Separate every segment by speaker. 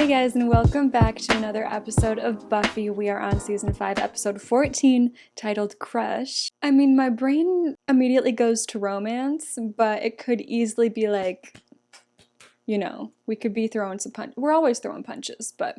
Speaker 1: Hey guys, and welcome back to another episode of Buffy. We are on season 5, episode 14, titled Crush. I mean, my brain immediately goes to romance, but it could easily be like, you know, we could be throwing some punches. We're always throwing punches, but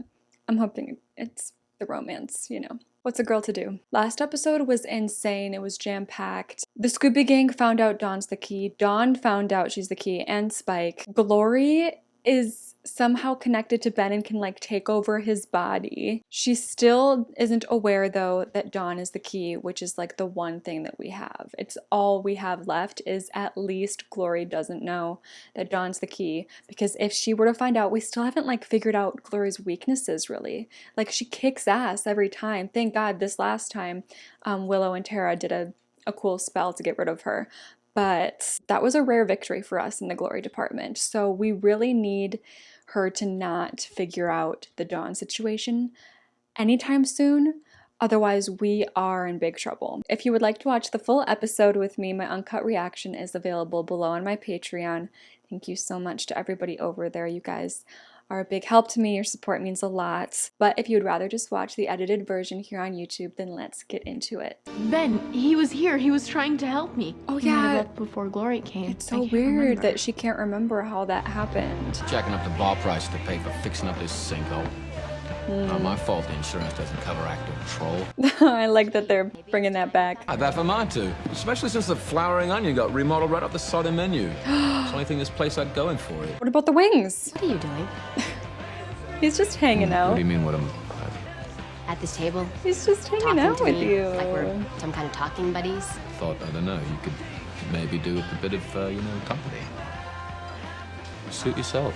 Speaker 1: I'm hoping it's the romance, you know. What's a girl to do? Last episode was insane. It was jam-packed. The Scooby Gang found out Dawn's the key. Dawn found out she's the key, and Spike. Glory is somehow connected to Ben and can like take over his body. She still isn't aware though that Dawn is the key, which is like the one thing that we have. It's all we have left is at least Glory doesn't know that Dawn's the key, because if she were to find out, we still haven't like figured out Glory's weaknesses really. Like she kicks ass every time. Thank God this last time Willow and Tara did a cool spell to get rid of her. But that was a rare victory for us in the Glory department. So we really need her to not figure out the Dawn situation anytime soon. Otherwise, we are in big trouble. If you would like to watch the full episode with me, my uncut reaction is available below on my Patreon. Thank you so much to everybody over there. You guys are a big help to me. Your support means a lot. But if you would rather just watch the edited version here on YouTube, then let's get into it.
Speaker 2: Ben, he was here. He was trying to help me.
Speaker 1: Oh
Speaker 2: He might have
Speaker 1: yeah.
Speaker 2: left before Glory came.
Speaker 1: It's so weird that she can't remember how that happened.
Speaker 3: Jacking up the bar price to pay for fixing up this sinkhole. Not my fault the insurance doesn't cover active troll.
Speaker 1: I like that they're bringing that back.
Speaker 3: I'd bad for mine too. Especially since the flowering onion got remodeled right off the side of the menu. It's the only thing this place had going for it.
Speaker 1: What about the wings?
Speaker 4: What are you doing?
Speaker 1: He's just hanging out.
Speaker 3: What do you mean what I'm...
Speaker 4: At this table?
Speaker 1: He's just hanging
Speaker 4: Talking
Speaker 1: out
Speaker 4: to
Speaker 1: with
Speaker 4: me,
Speaker 1: you.
Speaker 4: like we're some kind of talking buddies?
Speaker 3: thought, I don't know, you could maybe do with a bit of, company. Suit yourself.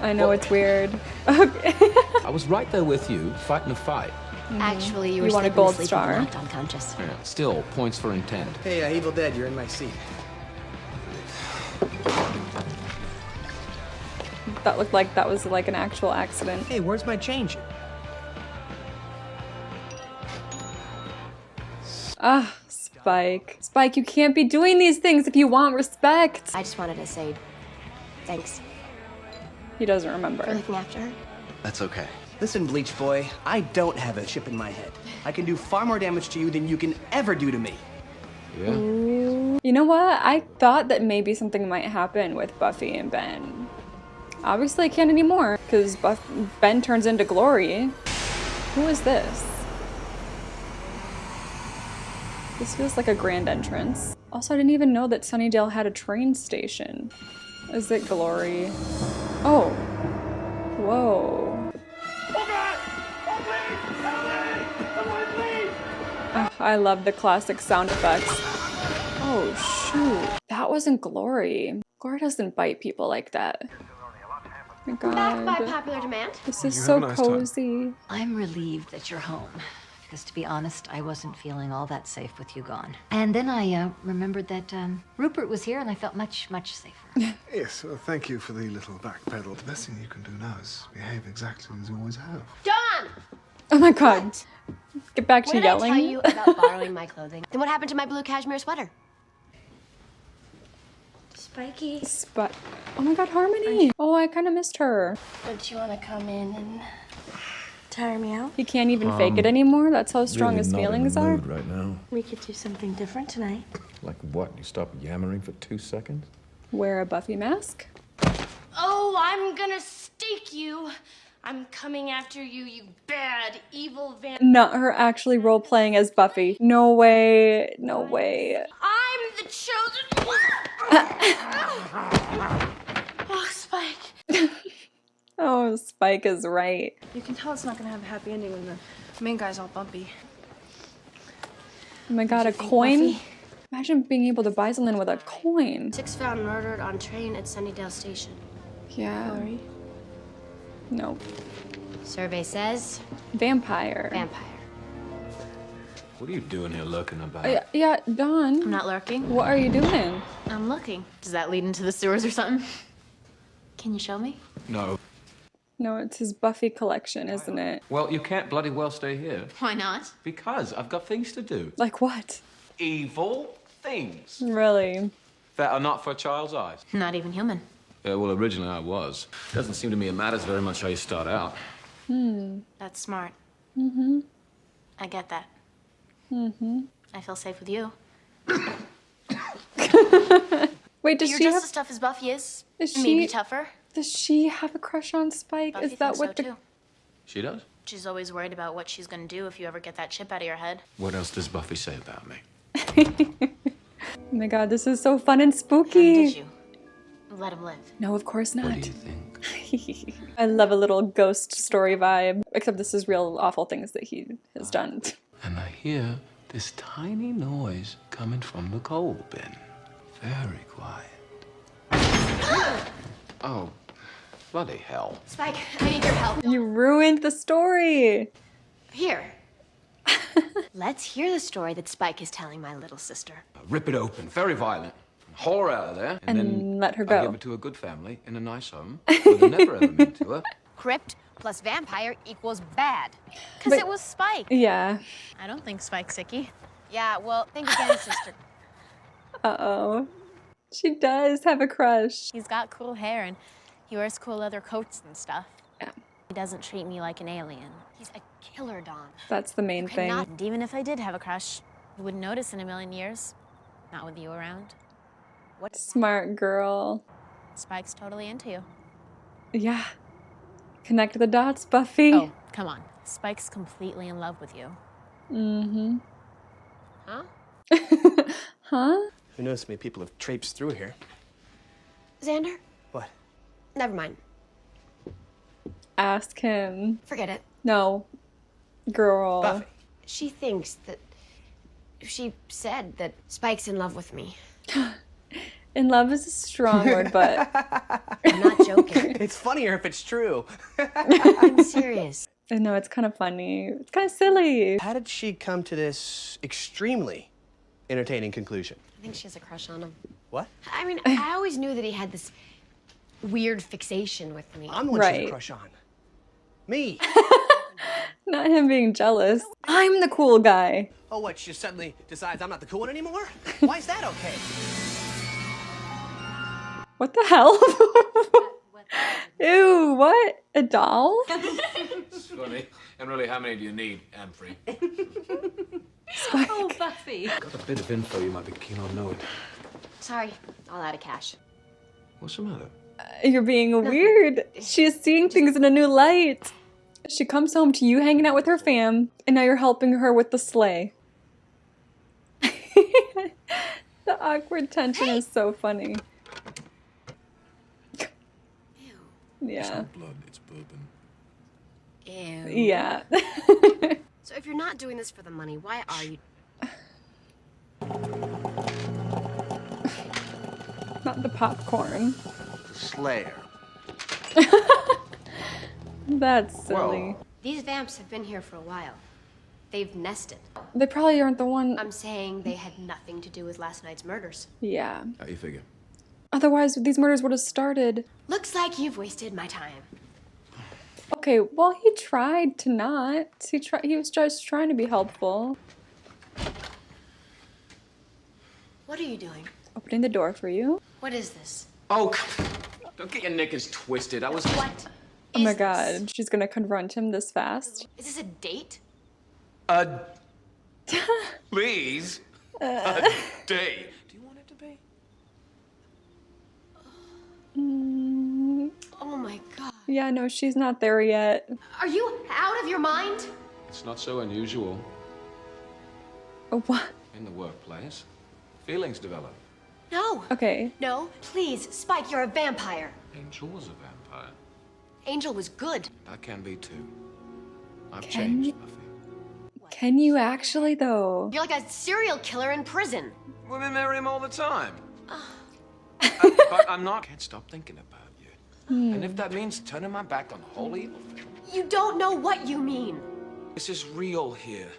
Speaker 1: I know it's weird. Okay.
Speaker 3: I was right there with you, fighting the fight.
Speaker 4: Actually, you
Speaker 1: You
Speaker 4: were
Speaker 1: want a
Speaker 4: sleeping
Speaker 1: gold
Speaker 4: asleep
Speaker 1: star?
Speaker 4: and knocked unconscious.
Speaker 3: Yeah. Still, points for intent.
Speaker 5: Hey, Evil Dead, you're in my seat.
Speaker 1: That looked like that was like an actual accident.
Speaker 5: Hey, where's my change?
Speaker 1: Ah, Spike. Spike, you can't be doing these things if you want respect.
Speaker 4: I just wanted to say thanks
Speaker 1: He doesn't
Speaker 4: for
Speaker 1: remember.
Speaker 4: looking after her.
Speaker 6: That's okay.
Speaker 5: Listen, Bleach Boy, I don't have a chip in my head. I can do far more damage to you than you can ever do to me.
Speaker 3: Yeah?
Speaker 1: You know what? I thought that maybe something might happen with Buffy and Ben. Obviously I can't anymore, because Ben turns into Glory. Who is this? This feels like a grand entrance. Also, I didn't even know that Sunnydale had a train station. Is it Glory? Oh. Whoa. Oh, I love the classic sound effects. Oh, shoot. That wasn't Glory. Glory doesn't bite people like that. Oh my
Speaker 4: Back by
Speaker 1: god.
Speaker 4: popular demand.
Speaker 1: This is so cozy.
Speaker 7: I'm relieved that you're home. Because to be honest, I wasn't feeling all that safe with you gone. And then I remembered that Rupert was here and I felt much, much safer.
Speaker 8: Yes, well, thank you for the little backpedal. The best thing you can do now is behave exactly as you always have.
Speaker 4: Dawn!
Speaker 1: Oh my god. Get back
Speaker 4: What
Speaker 1: to
Speaker 4: did
Speaker 1: yelling.
Speaker 4: I tell you about borrowing my clothing? Then what happened to my blue cashmere sweater? Spiky,
Speaker 1: Oh my god, Harmony. Oh, I kind of missed her.
Speaker 4: don't you want to come in and tire me out?
Speaker 1: He can't even fake it anymore. That's how strong his feelings are.
Speaker 6: right now.
Speaker 4: We could do something different tonight.
Speaker 6: Like what? You stop yammering for 2 seconds?
Speaker 1: Wear a Buffy mask.
Speaker 9: Oh, I'm gonna stake you. I'm coming after you, you bad, evil
Speaker 1: Not her actually role playing as Buffy. No way. No way.
Speaker 9: I'm the chosen one. Oh, Spike.
Speaker 1: Oh, Spike is right.
Speaker 2: You can tell it's not gonna have a happy ending when the main guy's all bumpy.
Speaker 1: Oh my god, a coin? Imagine being able to buy something with a coin.
Speaker 9: 6 found murdered on train at Sunnydale Station.
Speaker 1: Yeah.
Speaker 2: Sorry.
Speaker 1: No.
Speaker 4: Survey says
Speaker 1: Vampire.
Speaker 4: vampire.
Speaker 3: What are you doing here lurking about?
Speaker 1: Yeah, Dawn.
Speaker 2: I'm not lurking.
Speaker 1: What are you doing?
Speaker 2: I'm looking. Does that lead into the sewers or something? Can you show me?
Speaker 3: No.
Speaker 1: No, it's his Buffy collection, isn't it?
Speaker 3: Well, you can't bloody well stay here.
Speaker 2: Why not?
Speaker 3: Because I've got things to do.
Speaker 1: Like what?
Speaker 3: Evil things.
Speaker 1: Really?
Speaker 3: That are not for a child's eyes.
Speaker 2: Not even human.
Speaker 3: Yeah, well, originally I was. Doesn't seem to me it matters very much how you start out.
Speaker 2: That's smart.
Speaker 1: Mm-hmm.
Speaker 2: I get that.
Speaker 1: Mm-hmm.
Speaker 2: I feel safe with you.
Speaker 1: Wait, does
Speaker 2: You're
Speaker 1: she
Speaker 2: just
Speaker 1: have...
Speaker 2: as tough as Buffy is.
Speaker 1: Is
Speaker 2: Maybe
Speaker 1: she...
Speaker 2: tougher.
Speaker 1: Does she have a crush on Spike?
Speaker 2: Buffy
Speaker 1: Is that
Speaker 2: thinks
Speaker 1: what
Speaker 2: so,
Speaker 1: the...
Speaker 2: too.
Speaker 3: She does?
Speaker 2: She's always worried about what she's gonna do if you ever get that chip out of your head.
Speaker 3: What else does Buffy say about me?
Speaker 1: Oh my god, this is so fun and
Speaker 2: And
Speaker 1: spooky.
Speaker 2: did you? Let him live.
Speaker 1: No, of course not.
Speaker 3: What do you think?
Speaker 1: I love a little ghost story vibe. Except this is real awful things that he has done.
Speaker 3: And I hear this tiny noise coming from the coal bin. Very quiet. Oh, bloody hell.
Speaker 9: Spike, I need your help.
Speaker 1: You ruined the story.
Speaker 9: Here. Let's hear the story that Spike is telling my little sister.
Speaker 3: Rip it open, very violent. Haul her out of there, and
Speaker 1: And
Speaker 3: then
Speaker 1: let her
Speaker 3: I'll
Speaker 1: go.
Speaker 3: give it to a good family in a nice home where they never ever meant to her.
Speaker 9: Crypt plus vampire equals bad.
Speaker 2: Because
Speaker 1: But-
Speaker 2: it was Spike.
Speaker 1: Yeah.
Speaker 2: I don't think Spike's icky.
Speaker 9: Yeah, well, think again, sister.
Speaker 1: Uh-oh. She does have a crush.
Speaker 2: He's got cool hair and he wears cool leather coats and stuff.
Speaker 1: Yeah.
Speaker 2: He doesn't treat me like an alien.
Speaker 9: He's a killer, Dawn.
Speaker 1: That's the main thing.
Speaker 2: And even if I did have a crush, you wouldn't notice in a million years. Not with you around.
Speaker 1: Smart girl.
Speaker 2: Spike's totally into you.
Speaker 1: Yeah. Connect the dots, Buffy.
Speaker 2: Oh, come on. Spike's completely in love with you.
Speaker 1: Mm-hmm.
Speaker 9: Huh?
Speaker 1: Huh?
Speaker 5: Who knows how many people have traipsed through here?
Speaker 9: Xander?
Speaker 5: What?
Speaker 9: Never mind.
Speaker 1: Ask him.
Speaker 9: Forget it.
Speaker 1: No. Girl.
Speaker 5: Buffy.
Speaker 9: She thinks that... She said that Spike's in love with me.
Speaker 1: In love is a strong word, but
Speaker 9: I'm not joking.
Speaker 5: It's funnier if it's true.
Speaker 9: I'm serious.
Speaker 1: I know it's kind of funny. It's kind of silly.
Speaker 5: How did she come to this extremely entertaining conclusion?
Speaker 9: I think she has a crush on him.
Speaker 5: What?
Speaker 9: I mean, I always knew that he had this weird fixation with me.
Speaker 5: I'm the one she has
Speaker 1: Right.
Speaker 5: a crush on. Me.
Speaker 1: Not him being jealous. I'm the cool guy.
Speaker 5: Oh, what? She suddenly decides I'm not the cool one anymore? Why is that okay?
Speaker 1: What the hell? Ew, what? A doll?
Speaker 3: It's funny. And really, how many do you need, Amphrey?
Speaker 7: Oh, Buffy.
Speaker 3: Got a bit of info you might be keen on knowing.
Speaker 9: Sorry, all out of cash.
Speaker 3: What's the matter?
Speaker 1: You're being weird. She is seeing things in a new light. She comes home to you hanging out with her fam, and now you're helping her with the sleigh. The awkward tension is so funny. Yeah.
Speaker 3: Blood, it's bourbon.
Speaker 9: Ew.
Speaker 1: Yeah.
Speaker 9: So if you're not doing this for the money, why are you?
Speaker 1: Not the popcorn.
Speaker 5: Slayer.
Speaker 1: That's silly.
Speaker 3: Whoa.
Speaker 9: These vamps have been here for a while. They've nested.
Speaker 1: They probably aren't the one.
Speaker 9: I'm saying they had nothing to do with last night's murders.
Speaker 1: Yeah.
Speaker 3: How you figure?
Speaker 1: Otherwise, these murders would have started.
Speaker 9: Looks like you've wasted my time.
Speaker 1: Okay, well, he tried to not. He was just trying to be helpful.
Speaker 9: What are you doing?
Speaker 1: Opening the door for you.
Speaker 9: What is this?
Speaker 3: Oh, don't get your knickers twisted. I was...
Speaker 9: What?
Speaker 1: Oh my
Speaker 9: is this?
Speaker 1: god, she's gonna confront him this fast.
Speaker 9: Is this a date?
Speaker 3: Please? A date? Do you want it to be?
Speaker 9: Oh my god.
Speaker 1: Yeah, no, she's not there yet.
Speaker 9: Are you out of your mind?
Speaker 3: It's not so unusual
Speaker 1: Oh, what?
Speaker 3: in the workplace. Feelings develop.
Speaker 9: No.
Speaker 1: Okay.
Speaker 9: No, please, Spike, you're a vampire.
Speaker 3: Angel was a vampire.
Speaker 9: Angel was good.
Speaker 3: I can be too. I've
Speaker 1: Can you-
Speaker 3: changed, Buffy.
Speaker 1: Can you actually, though?
Speaker 9: You're like a serial killer in prison.
Speaker 3: Women marry him all the time. But I'm not. Can't stop thinking about you. And if that means turning my back on the whole evil thing.
Speaker 9: You don't know what you mean.
Speaker 3: This is real here.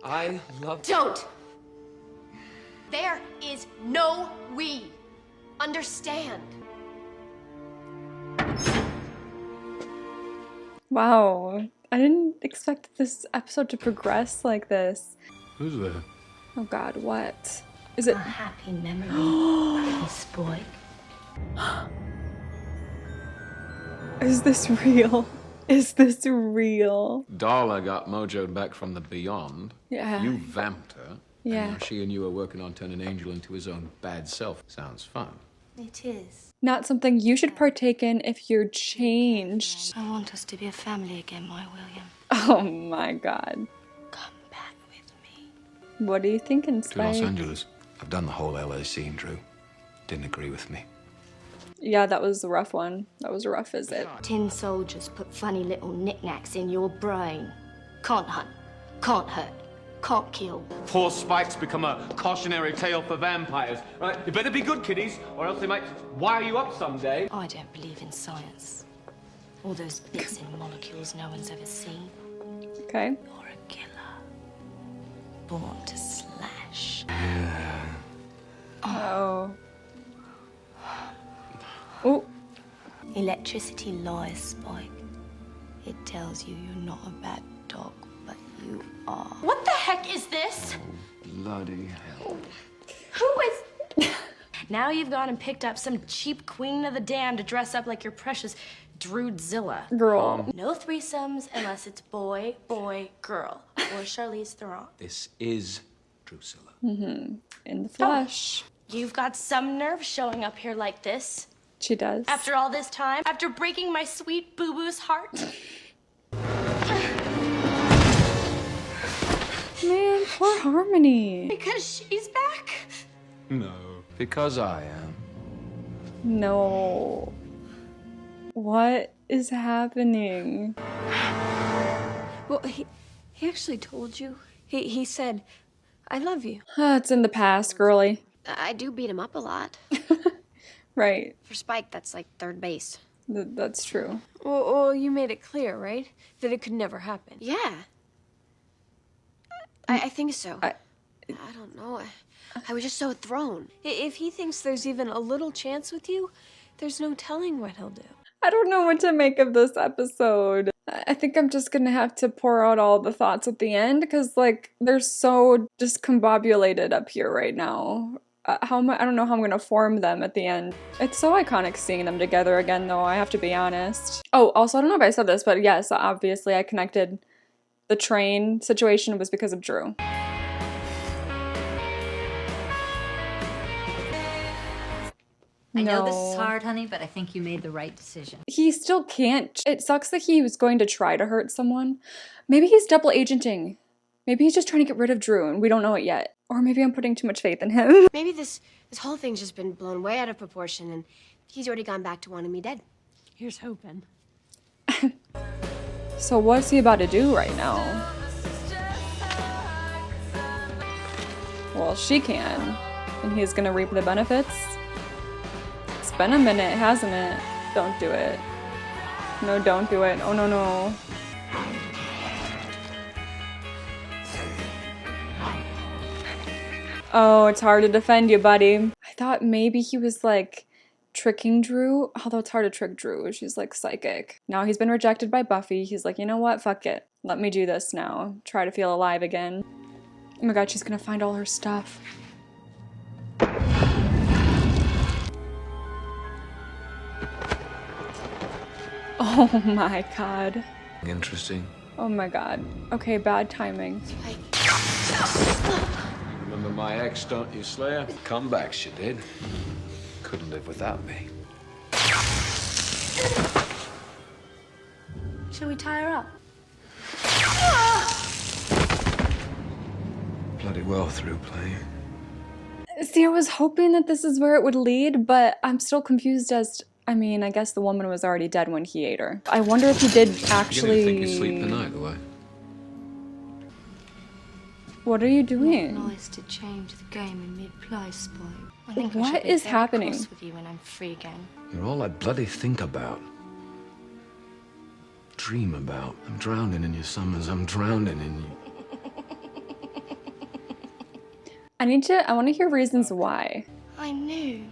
Speaker 3: I love...
Speaker 9: Don't. There is no we. Understand?
Speaker 1: Wow. I didn't expect this episode to progress like this.
Speaker 3: Who's there?
Speaker 1: Oh god, what? Is it?
Speaker 4: Happy memory, Miss Boy.
Speaker 1: Is this real? Is this real?
Speaker 3: Darla got mojoed back from the beyond.
Speaker 1: Yeah.
Speaker 3: You vamped her.
Speaker 1: Yeah.
Speaker 3: And now she and you are working on turning Angel into his own bad self. Sounds fun.
Speaker 9: It is.
Speaker 1: Not something you should partake in if you're changed.
Speaker 9: I want us to be a family again, my William.
Speaker 1: Oh my god.
Speaker 9: Come back with me.
Speaker 1: What are you thinking,
Speaker 3: To
Speaker 1: Spike?
Speaker 3: Los Angeles. I've done the whole LA scene, Drew. Didn't agree with me.
Speaker 1: Yeah, that was a rough one. That was a rough visit.
Speaker 9: Tin soldiers put funny little knickknacks in your brain. Can't hunt, can't hurt, can't kill.
Speaker 10: Poor Spike's become a cautionary tale for vampires. Right? You better be good, kiddies, or else they might wire you up someday.
Speaker 9: I don't believe in science. All those bits and molecules no one's ever seen.
Speaker 1: Okay.
Speaker 9: You're a killer. Born to slash.
Speaker 1: Oh. Oh.
Speaker 9: Electricity lies, Spike. It tells you you're not a bad dog, but you are. What the heck is this?
Speaker 3: Bloody hell.
Speaker 9: Who is... Now you've gone and picked up some cheap queen of the damned to dress up like your precious Drusilla.
Speaker 1: Girl.
Speaker 9: No threesomes unless it's boy, boy, girl. Or Charlize Theron.
Speaker 3: This is Drusilla.
Speaker 1: In the flesh.
Speaker 9: You've got some nerve showing up here like this.
Speaker 1: She does.
Speaker 9: After all this time? After breaking my sweet boo-boo's heart?
Speaker 1: Man, poor Harmony.
Speaker 9: Because she's back?
Speaker 3: No. Because I am.
Speaker 1: No. What is happening?
Speaker 11: Well, he actually told you. He said, I love you.
Speaker 1: It's in the past, girly.
Speaker 11: I do beat him up a lot.
Speaker 1: Right.
Speaker 11: For Spike, that's like third base.
Speaker 1: That's true.
Speaker 11: Well, you made it clear, right? That it could never happen. Yeah. I think so. I don't know. I was just so thrown. If he thinks there's even a little chance with you, there's no telling what he'll do.
Speaker 1: I don't know what to make of this episode. I think I'm just gonna have to pour out all the thoughts at the end because, like, they're so discombobulated up here right now. I don't know how I'm gonna form them at the end. It's so iconic seeing them together again, though, I have to be honest. Oh, also, I don't know if I said this, but yes, obviously I connected the train situation was because of Drew.
Speaker 7: I know this is hard, honey, but I think you made the right decision.
Speaker 1: He still can't. It sucks that he was going to try to hurt someone. Maybe he's double agenting. Maybe he's just trying to get rid of Drew and we don't know it yet. Or maybe I'm putting too much faith in him.
Speaker 11: Maybe this whole thing's just been blown way out of proportion and he's already gone back to wanting me dead.
Speaker 2: Here's hoping.
Speaker 1: So what's he about to do right now? Well, she can. And he's gonna reap the benefits. It's been a minute, hasn't it? Don't do it. No, don't do it. Oh, no, no. Oh, it's hard to defend you, buddy. I thought maybe he was, like, tricking Drew. Although it's hard to trick Drew. She's, like, psychic. Now he's been rejected by Buffy. He's like, you know what? Fuck it. Let me do this now. Try to feel alive again. Oh my god, she's gonna find all her stuff. Oh my god.
Speaker 3: Interesting.
Speaker 1: Oh my god. Okay, bad timing.
Speaker 3: Remember my ex, don't you, Slayer? Come back, she did. Couldn't live without me.
Speaker 9: Shall we tie her up?
Speaker 3: Bloody well through playing.
Speaker 1: See, I was hoping that this is where it would lead, but I'm still confused as I mean, I guess the woman was already dead when he ate her. I wonder if he did actually...
Speaker 3: You didn't think you'd sleep the night away.
Speaker 1: What are you doing?
Speaker 9: Nice to change the game in mid-play, Spike. I think I
Speaker 1: What
Speaker 9: should be
Speaker 1: is
Speaker 9: very
Speaker 1: happening?
Speaker 9: cross with you when I'm free again.
Speaker 3: You're all I bloody think about. Dream about. I'm drowning in your summers. I'm drowning in you.
Speaker 1: I want to hear reasons why.
Speaker 9: I knew.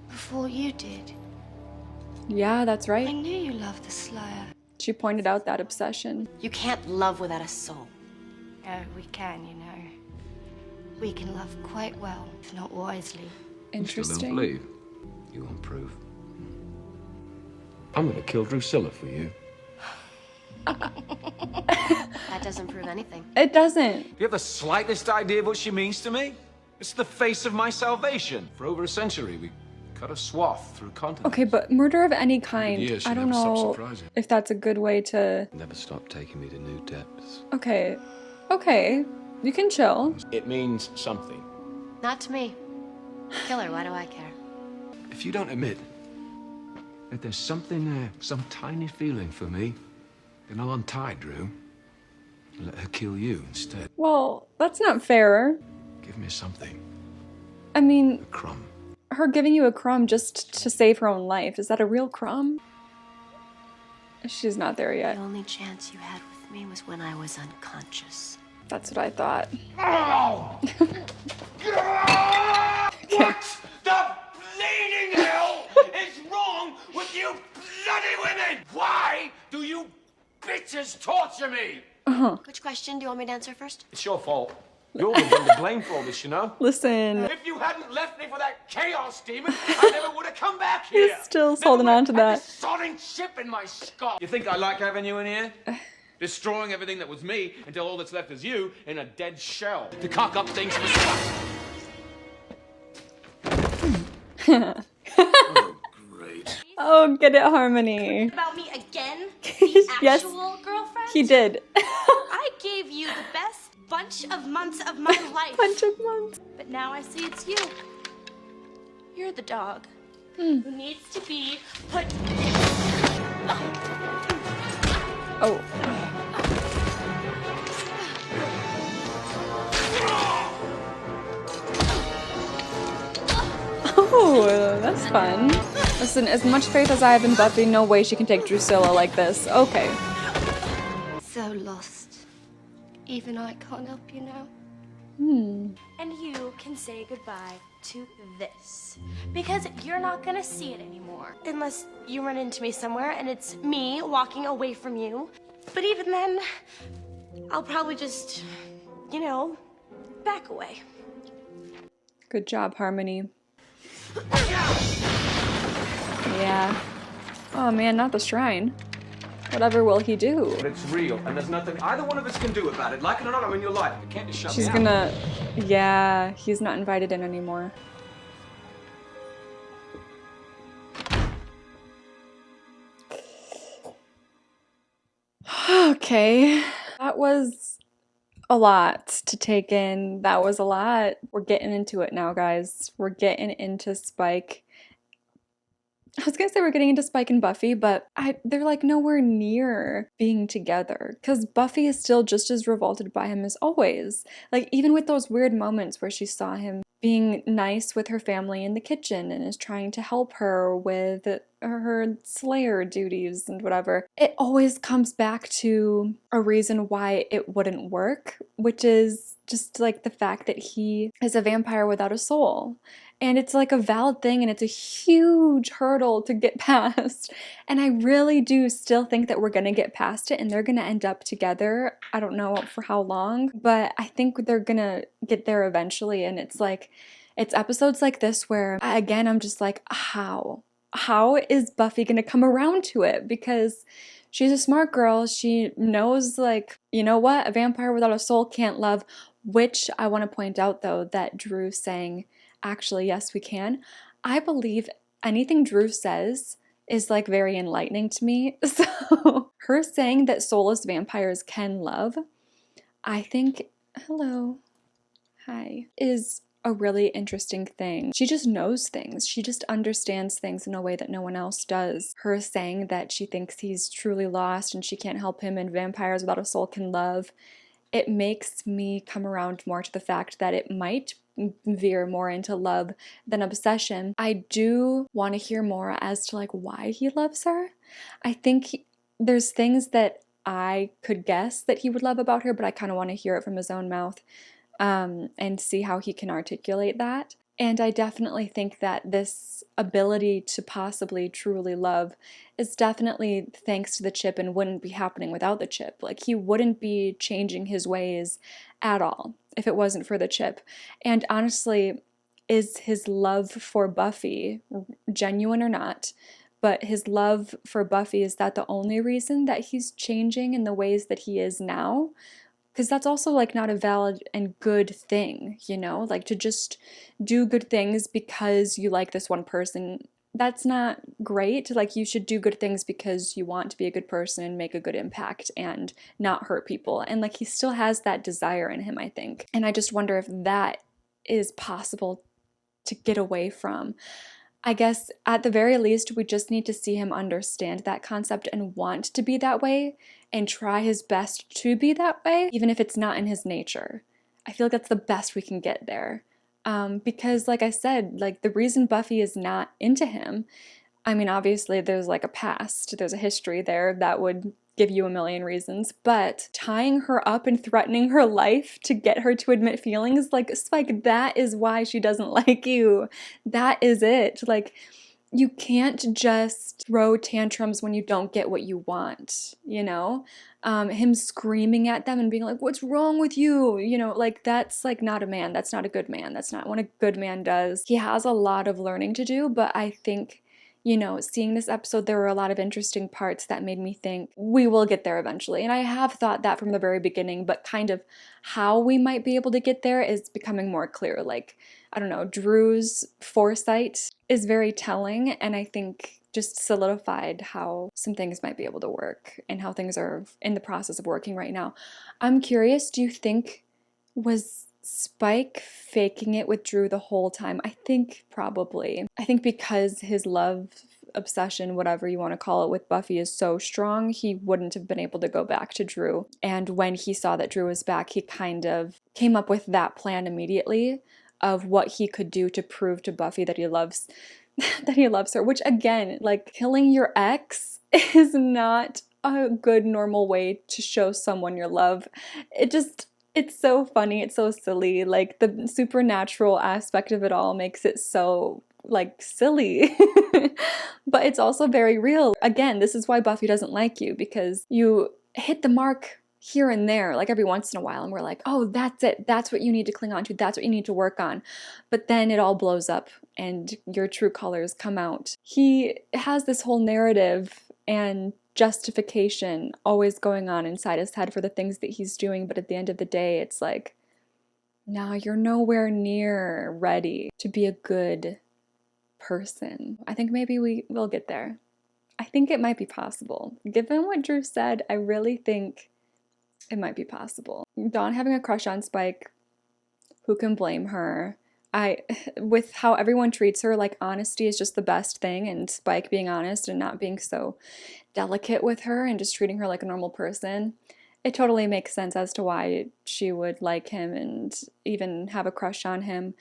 Speaker 9: Before you did.
Speaker 1: Yeah, that's right.
Speaker 9: I knew you loved the Slayer.
Speaker 1: She pointed out that obsession.
Speaker 11: You can't love without a soul.
Speaker 9: Oh, we can, you know. We can love quite well, if not wisely.
Speaker 3: You still don't
Speaker 1: Interesting.
Speaker 3: believe? You won't prove. I'm gonna kill Drusilla for you.
Speaker 11: That doesn't prove anything.
Speaker 1: It doesn't.
Speaker 3: Do you have the slightest idea of what she means to me? It's the face of my salvation. For over a century, we cut a swath through continents.
Speaker 1: Okay, but murder of any kind,
Speaker 3: years, she
Speaker 1: I don't
Speaker 3: never stopped
Speaker 1: know
Speaker 3: surprising.
Speaker 1: if that's a good way to...
Speaker 3: Never stop taking me to new depths.
Speaker 1: Okay. Okay. You can chill.
Speaker 3: It means something.
Speaker 11: Not to me. Kill her, why do I care?
Speaker 3: If you don't admit that there's something there, some tiny feeling for me, then I'll untie Drew and let her kill you instead.
Speaker 1: Well, that's not fair.
Speaker 3: Give me something.
Speaker 1: I mean,
Speaker 3: A crumb.
Speaker 1: her giving you a crumb just to save her own life, is that a real crumb? She's not there yet.
Speaker 11: The only chance you had with me was when I was unconscious.
Speaker 1: That's what I thought.
Speaker 3: Oh! What the bleeding hell is wrong with you bloody women? Why do you bitches torture me?
Speaker 11: Which question do you want me to answer first?
Speaker 3: It's your fault. You're the one to blame for all this, you know?
Speaker 1: Listen,
Speaker 3: If you hadn't left me for that chaos demon, I never would have come back here.
Speaker 1: he's still holding on to that.
Speaker 3: This sodding chip in my skull. You think I like having you in here? Destroying everything that was me until all that's left is you in a dead shell. To cock up things for Oh, great.
Speaker 1: Oh, get it, Harmony.
Speaker 9: About me again? The
Speaker 1: Yes.
Speaker 9: actual girlfriend?
Speaker 1: He did.
Speaker 9: I gave you the best bunch of months of my life.
Speaker 1: Bunch of months.
Speaker 9: But now I see it's you. You're the dog who needs to be put.
Speaker 1: Oh. Oh, that's fun. Listen, as much faith as I have in Buffy, no way she can take Drusilla like this. Okay.
Speaker 9: So lost. Even I can't help you now. And you can say goodbye to this. Because you're not gonna see it anymore. Unless you run into me somewhere and it's me walking away from you. But even then, I'll probably just, you know, back away.
Speaker 1: Good job, Harmony. Yeah. Oh man, not the shrine. Whatever will he do?
Speaker 3: But it's real, and there's nothing either one of us can do about it. Like it or not, I'm in your life. You can't just shut
Speaker 1: She's
Speaker 3: me
Speaker 1: gonna... Yeah, he's not invited in anymore. Okay. That was a lot to take in. That was a lot. We're getting into it now, guys. We're getting into Spike. I was gonna say we're getting into Spike and Buffy, but they're like nowhere near being together because Buffy is still just as revolted by him as always. Like even with those weird moments where she saw him being nice with her family in the kitchen and is trying to help her with her Slayer duties and whatever, it always comes back to a reason why it wouldn't work, which is just like the fact that he is a vampire without a soul. And it's like a valid thing and it's a huge hurdle to get past. And I really do still think that we're gonna get past it and they're gonna end up together. I don't know for how long, but I think they're gonna get there eventually. And it's like, it's episodes like this where, again, I'm just like, how? How is Buffy gonna come around to it? Because she's a smart girl. She knows, like, you know what? A vampire without a soul can't love. Which I want to point out, though, that Drew saying, actually, yes, we can. I believe anything Drew says is like very enlightening to me. So her saying that soulless vampires can love, I think, hello, hi, is a really interesting thing. She just knows things. She just understands things in a way that no one else does. Her saying that she thinks he's truly lost and she can't help him and vampires without a soul can love, it makes me come around more to the fact that it might veer more into love than obsession. I do want to hear more as to like why he loves her. I think there's things that I could guess that he would love about her, but I kind of want to hear it from his own mouth and see how he can articulate that. And I definitely think that this ability to possibly truly love is definitely thanks to the chip and wouldn't be happening without the chip. Like he wouldn't be changing his ways at all if it wasn't for the chip. And honestly, is his love for Buffy genuine or not? but his love for Buffy, is that the only reason that he's changing in the ways that he is now? Because that's also like not a valid and good thing, you know, like to just do good things because you like this one person. That's not great. Like, you should do good things because you want to be a good person and make a good impact and not hurt people. And like, he still has that desire in him, I think. And I just wonder if that is possible to get away from. I guess at the very least, we just need to see him understand that concept and want to be that way and try his best to be that way, even if it's not in his nature. I feel like that's the best we can get there. Because like I said, like the reason Buffy is not into him, I mean, obviously there's like a past, there's a history there that would give you a million reasons, but tying her up and threatening her life to get her to admit feelings, like, Spike, that is why she doesn't like you. That is it. Like, you can't just throw tantrums when you don't get what you want, you know? Him screaming at them and being like, what's wrong with you? You know, like, that's like not a man. That's not a good man. That's not what a good man does. He has a lot of learning to do, but I think, you know, seeing this episode, there were a lot of interesting parts that made me think we will get there eventually. And I have thought that from the very beginning, but kind of how we might be able to get there is becoming more clear. Like, I don't know, Drew's foresight is very telling, and I think just solidified how some things might be able to work and how things are in the process of working right now. I'm curious, do you think, was Spike faking it with Drew the whole time? I think probably. I think because his love obsession, whatever you want to call it, with Buffy is so strong, he wouldn't have been able to go back to Drew. And when he saw that Drew was back, he kind of came up with that plan immediately of what he could do to prove to Buffy that he loves her, which again, like, killing your ex is not a good normal way to show someone your love. It's so funny, it's so silly. Like, the supernatural aspect of it all makes it so, like, silly. But it's also very real. Again, this is why Buffy doesn't like you, because you hit the mark here and there, like every once in a while, and we're like, oh, that's it. That's what you need to cling on to. That's what you need to work on. But then it all blows up and your true colors come out. He has this whole narrative and justification always going on inside his head for the things that he's doing, but at the end of the day, it's like, no, you're nowhere near ready to be a good person. I think maybe we will get there. I think it might be possible. Given what Drew said, I really think it might be possible. Dawn having a crush on Spike, who can blame her? With how everyone treats her, like, honesty is just the best thing, and Spike being honest and not being so delicate with her and just treating her like a normal person, it totally makes sense as to why she would like him and even have a crush on him.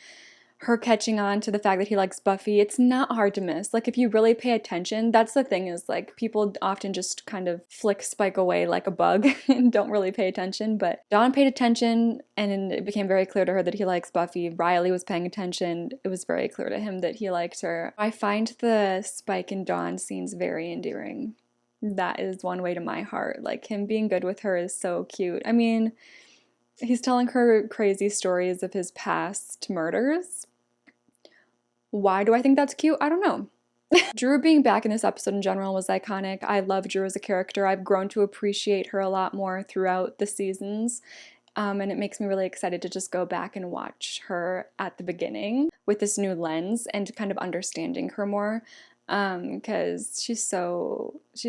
Speaker 1: Her catching on to the fact that he likes Buffy, it's not hard to miss. Like, if you really pay attention, that's the thing, is like, people often just kind of flick Spike away like a bug and don't really pay attention. But Dawn paid attention, and it became very clear to her that he likes Buffy. Riley was paying attention. It was very clear to him that he liked her. I find the Spike and Dawn scenes very endearing. That is one way to my heart. Like, him being good with her is so cute. I mean, he's telling her crazy stories of his past murders. Why do I think that's cute? I don't know. Drew being back in this episode in general was iconic. I love Drew as a character. I've grown to appreciate her a lot more throughout the seasons. And it makes me really excited to just go back and watch her at the beginning with this new lens and kind of understanding her more. Because she's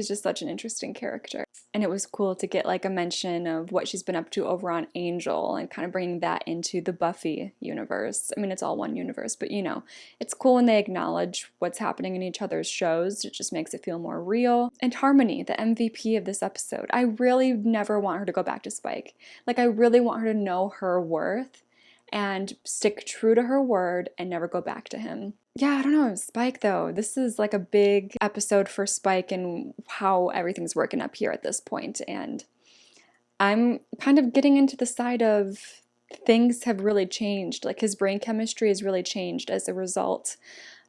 Speaker 1: just such an interesting character. And it was cool to get like a mention of what she's been up to over on Angel and kind of bringing that into the Buffy universe. I mean, it's all one universe, but you know, it's cool when they acknowledge what's happening in each other's shows. It just makes it feel more real. And Harmony, the MVP of this episode, I really never want her to go back to Spike. Like, I really want her to know her worth and stick true to her word and never go back to him. Yeah, I don't know, Spike though. This is like a big episode for Spike and how everything's working up here at this point. And I'm kind of getting into the side of things have really changed. Like, his brain chemistry has really changed as a result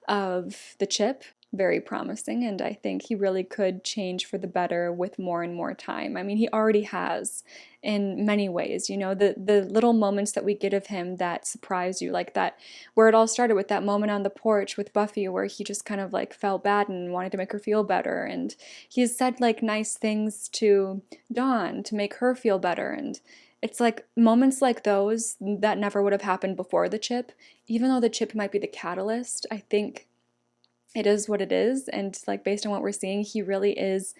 Speaker 1: of the chip. very promising, and I think he really could change for the better with more and more time. I mean, he already has in many ways, you know, the little moments that we get of him that surprise you, like that, where it all started with that moment on the porch with Buffy where he just kind of like felt bad and wanted to make her feel better, and he's said like nice things to Dawn to make her feel better, and it's like moments like those that never would have happened before the chip. Even though the chip might be the catalyst, I think it is what it is, and like based on what we're seeing, he really is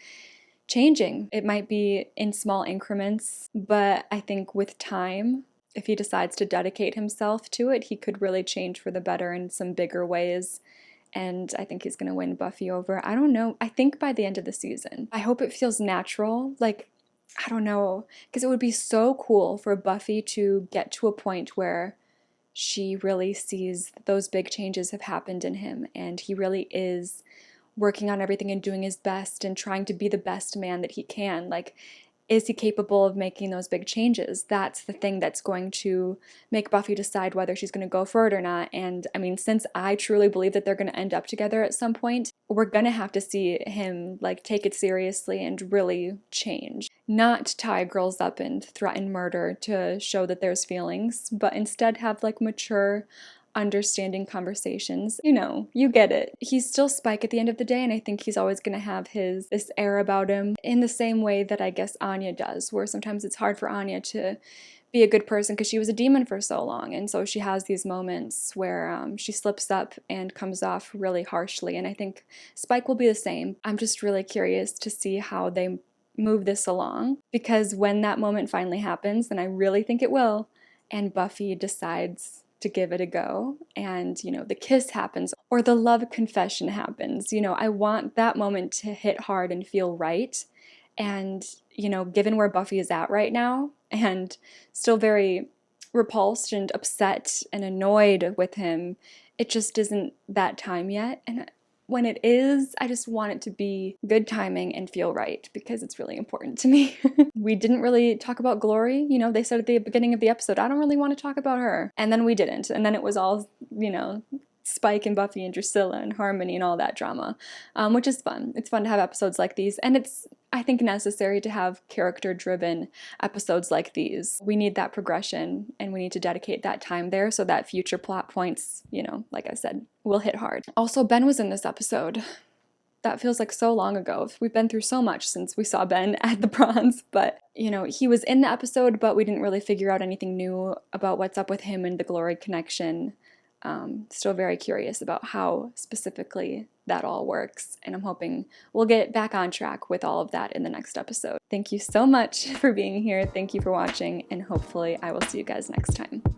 Speaker 1: changing. It might be in small increments, but I think with time, if he decides to dedicate himself to it, he could really change for the better in some bigger ways. And I think he's going to win Buffy over. I don't know. I think by the end of the season. I hope it feels natural. Like, I don't know, because it would be so cool for Buffy to get to a point where she really sees those big changes have happened in him, and he really is working on everything and doing his best and trying to be the best man that he can. Like, is he capable of making those big changes? That's the thing that's going to make Buffy decide whether she's going to go for it or not. And I mean, since I truly believe that they're going to end up together at some point, we're going to have to see him like take it seriously and really change. Not tie girls up and threaten murder to show that there's feelings, but instead have like mature, understanding conversations. You know, you get it. He's still Spike at the end of the day, and I think he's always going to have this air about him in the same way that I guess Anya does, where sometimes it's hard for Anya to be a good person because she was a demon for so long, and so she has these moments where she slips up and comes off really harshly, and I think Spike will be the same. I'm just really curious to see how they move this along, because when that moment finally happens, and I really think it will, and Buffy decides to give it a go, and you know, the kiss happens or the love confession happens, you know, I want that moment to hit hard and feel right. And you know, given where Buffy is at right now, and still very repulsed and upset and annoyed with him, it just isn't that time yet. And when it is, I just want it to be good timing and feel right, because it's really important to me. We didn't really talk about Glory. You know, they said at the beginning of the episode, I don't really want to talk about her. And then we didn't. And then it was all, you know, Spike and Buffy and Drusilla and Harmony and all that drama, which is fun. It's fun to have episodes like these, and it's, I think, necessary to have character-driven episodes like these. We need that progression, and we need to dedicate that time there so that future plot points, you know, like I said, will hit hard. Also, Ben was in this episode. That feels like so long ago. We've been through so much since we saw Ben at the Bronze, but, you know, he was in the episode, but we didn't really figure out anything new about what's up with him and the Glory connection. Still very curious about how specifically that all works, and I'm hoping we'll get back on track with all of that in the next episode. Thank you so much for being here. Thank you for watching, and hopefully I will see you guys next time.